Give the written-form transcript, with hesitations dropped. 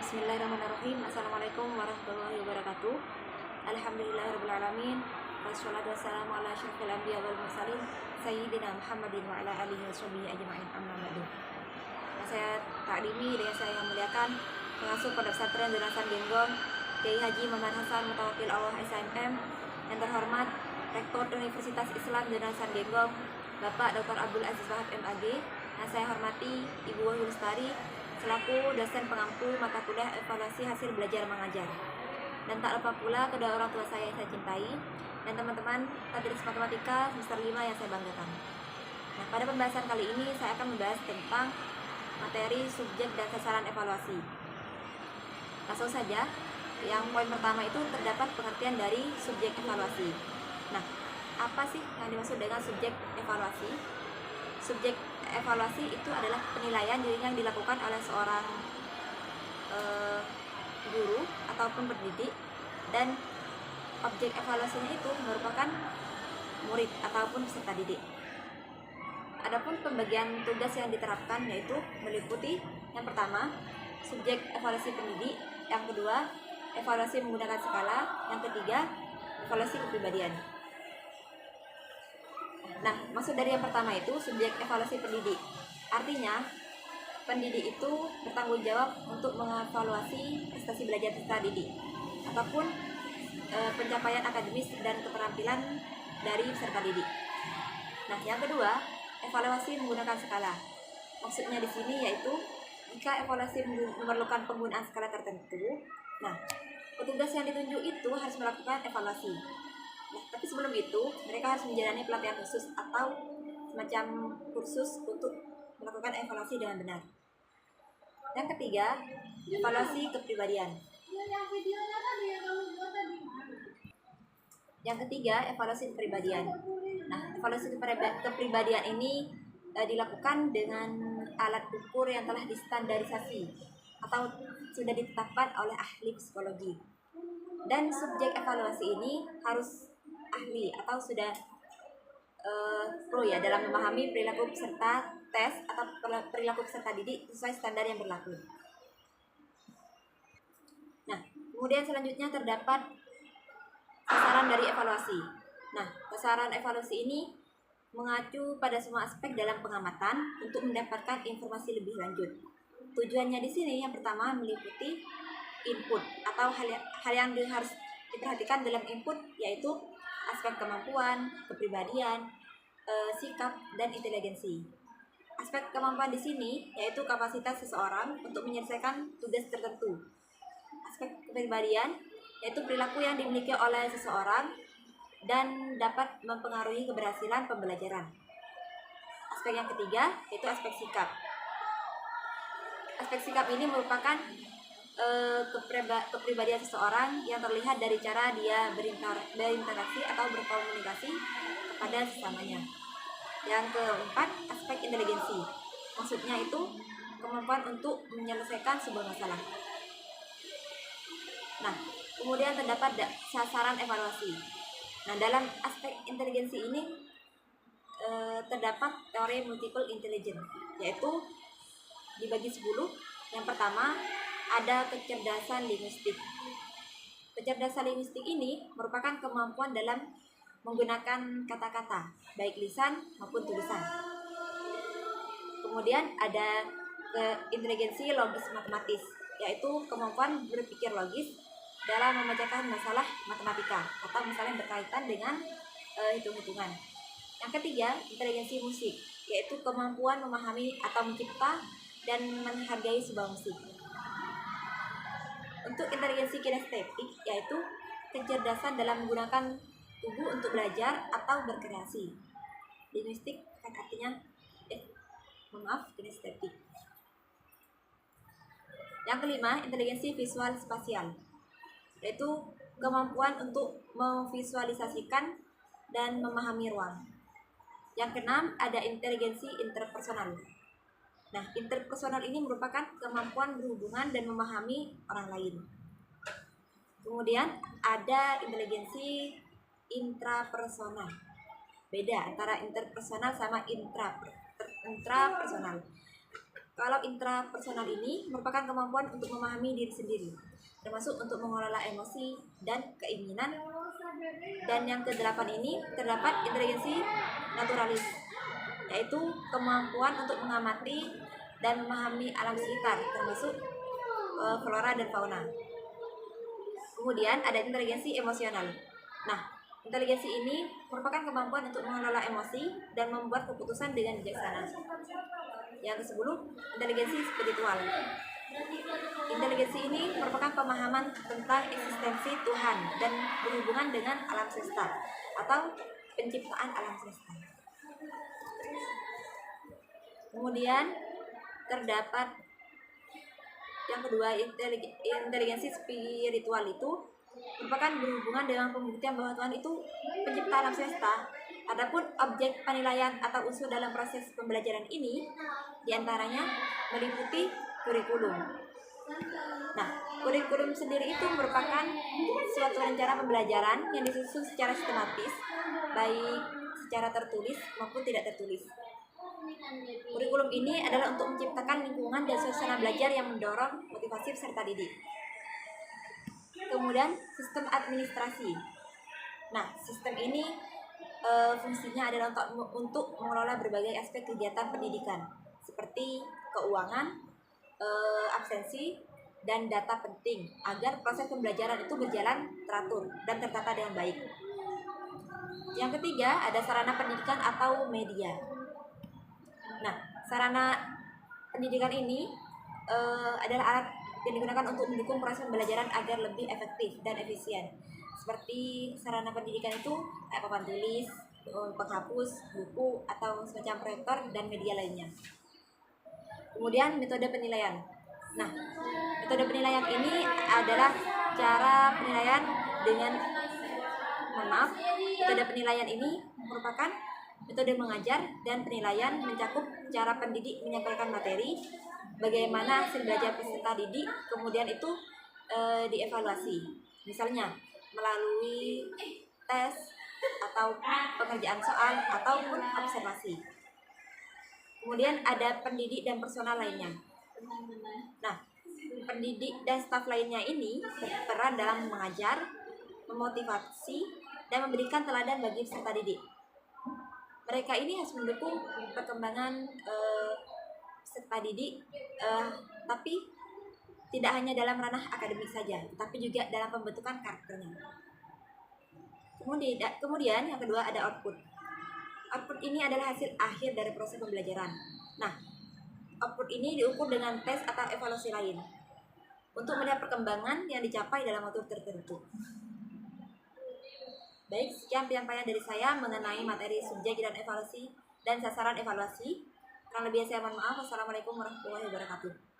Bismillahirrahmanirrahim. Assalamualaikum warahmatullahi wabarakatuh. Alhamdulillahirrahmanirrahim. Wassalatu wassalamu ala asyrafil anbiya wal mursalin Sayyidina Muhammadin wa ala alihi washabihi ajma'in, amma ba'du. Saya taklimi dengan saya yang muliakan pengasuh Pondok Pesantren Danasan Genggong Kiai Haji Muhammad Hasan Mutawakil Allah SMM, yang terhormat Rektor Universitas Islam Danasan Genggong Bapak Dr. Abdul Aziz Wahab MAG, yang saya hormati Ibu Wahyu Lestari selaku dosen pengampu mata kuliah evaluasi hasil belajar mengajar, dan tak lupa pula kedua orang tua saya yang saya cintai dan teman-teman tadris matematika semester 5 yang saya banggakan. Nah, pada pembahasan kali ini saya akan membahas tentang materi subjek dan sasaran evaluasi. Langsung saja, yang poin pertama itu terdapat pengertian dari subjek evaluasi. Nah, apa sih yang dimaksud dengan subjek evaluasi? Subjek evaluasi itu adalah penilaian yang dilakukan oleh seorang guru ataupun pendidik, dan objek evaluasinya itu merupakan murid ataupun peserta didik. Adapun pembagian tugas yang diterapkan yaitu meliputi yang pertama, subjek evaluasi pendidik, yang kedua, evaluasi menggunakan skala, yang ketiga, evaluasi kepribadian. Nah, maksud dari yang pertama itu subjek evaluasi pendidik. Artinya, pendidik itu bertanggung jawab untuk mengevaluasi prestasi belajar peserta didik ataupun pencapaian akademis dan keterampilan dari peserta didik. Nah, yang kedua, evaluasi menggunakan skala. Maksudnya di sini yaitu jika evaluasi memerlukan penggunaan skala tertentu, nah, petugas yang ditunjuk itu harus melakukan evaluasi. Nah, tapi sebelum itu mereka harus menjalani pelatihan khusus atau semacam kursus untuk melakukan evaluasi dengan benar. Yang ketiga, evaluasi kepribadian. Yang ketiga, evaluasi kepribadian. Nah, evaluasi kepribadian ini dilakukan dengan alat ukur yang telah distandarisasi atau sudah ditetapkan oleh ahli psikologi. Dan subjek evaluasi ini harus ahli atau sudah pro ya dalam memahami perilaku peserta tes atau perilaku peserta didik sesuai standar yang berlaku. Nah, kemudian selanjutnya terdapat sasaran dari evaluasi. Nah, sasaran evaluasi ini mengacu pada semua aspek dalam pengamatan untuk mendapatkan informasi lebih lanjut. Tujuannya di sini yang pertama meliputi input atau hal yang harus diperhatikan dalam input, yaitu aspek kemampuan, kepribadian, sikap, dan inteligensi. Aspek kemampuan di sini yaitu kapasitas seseorang untuk menyelesaikan tugas tertentu. Aspek kepribadian yaitu perilaku yang dimiliki oleh seseorang dan dapat mempengaruhi keberhasilan pembelajaran. Aspek yang ketiga yaitu aspek sikap. Aspek sikap ini merupakan kepribadian seseorang yang terlihat dari cara dia berinteraksi atau berkomunikasi kepada sesamanya. Yang keempat, aspek inteligensi. Maksudnya itu kemampuan untuk menyelesaikan sebuah masalah. Nah, kemudian terdapat sasaran evaluasi. Nah, dalam aspek inteligensi ini terdapat teori multiple intelligence, yaitu dibagi 10. Yang pertama, ada kecerdasan linguistik. Kecerdasan linguistik ini merupakan kemampuan dalam menggunakan kata-kata, baik lisan maupun tulisan. Kemudian ada inteligensi logis matematis, yaitu kemampuan berpikir logis dalam memecahkan masalah matematika atau misalnya berkaitan dengan hitung-hitungan. Yang ketiga, inteligensi musik, yaitu kemampuan memahami atau mencipta dan menghargai sebuah musik. Untuk inteligensi kinestetik, yaitu kecerdasan dalam menggunakan tubuh untuk belajar atau berkreasi. Linguistik kan artinya kinestetik. Yang kelima, inteligensi visual spasial, yaitu kemampuan untuk memvisualisasikan dan memahami ruang. Yang keenam, ada inteligensi interpersonal. Nah, interpersonal ini merupakan kemampuan berhubungan dan memahami orang lain. Kemudian ada inteligensi intrapersonal. Beda antara interpersonal sama intrapersonal. Kalau intrapersonal ini merupakan kemampuan untuk memahami diri sendiri, termasuk untuk mengelola emosi dan keinginan. Dan yang kedelapan ini terdapat inteligensi naturalis, yaitu kemampuan untuk mengamati dan memahami alam sekitar, termasuk flora dan fauna. Kemudian ada inteligensi emosional. Nah, inteligensi ini merupakan kemampuan untuk mengelola emosi dan membuat keputusan dengan bijaksana. Yang ke-10, inteligensi spiritual. Inteligensi ini merupakan pemahaman tentang eksistensi Tuhan dan berhubungan dengan alam semesta atau penciptaan alam semesta. Kemudian terdapat yang kedua, inteligensi spiritual itu merupakan berhubungan dengan pembuktian bahwa Tuhan itu pencipta alam semesta. Adapun objek penilaian atau unsur dalam proses pembelajaran ini diantaranya meliputi kurikulum. Nah, kurikulum sendiri itu merupakan suatu rencana pembelajaran yang disusun secara sistematis, baik secara tertulis maupun tidak tertulis. Kurikulum ini adalah untuk menciptakan lingkungan dan suasana belajar yang mendorong motivasi peserta didik. Kemudian sistem administrasi. Nah, sistem ini fungsinya adalah untuk mengelola berbagai aspek kegiatan pendidikan seperti keuangan, absensi, dan data penting agar proses pembelajaran itu berjalan teratur dan tertata dengan baik. Yang ketiga, ada sarana pendidikan atau media. Nah, sarana pendidikan ini adalah alat yang digunakan untuk mendukung proses pembelajaran agar lebih efektif dan efisien. Seperti sarana pendidikan itu papan tulis, penghapus, buku, atau semacam proyektor dan media lainnya. Kemudian metode penilaian. Nah, metode penilaian ini adalah cara penilaian dengan metode penilaian ini merupakan metode mengajar dan penilaian mencakup cara pendidik menyampaikan materi, bagaimana hasil belajar peserta didik, kemudian itu dievaluasi. Misalnya melalui tes atau pengerjaan soal ataupun observasi. Kemudian ada pendidik dan personal lainnya. Nah, pendidik dan staf lainnya ini berperan dalam mengajar, memotivasi, dan memberikan teladan bagi peserta didik. Mereka ini harus mendukung perkembangan peserta didik, tapi tidak hanya dalam ranah akademik saja, tapi juga dalam pembentukan karakternya. Kemudian yang kedua ada output. Output ini adalah hasil akhir dari proses pembelajaran. Nah, output ini diukur dengan tes atau evaluasi lain untuk melihat perkembangan yang dicapai dalam waktu tertentu. Baik, sekian penyampaian dari saya mengenai materi subjek dan evaluasi dan sasaran evaluasi. Kurang lebih saya mohon maaf. Wassalamualaikum warahmatullahi wabarakatuh.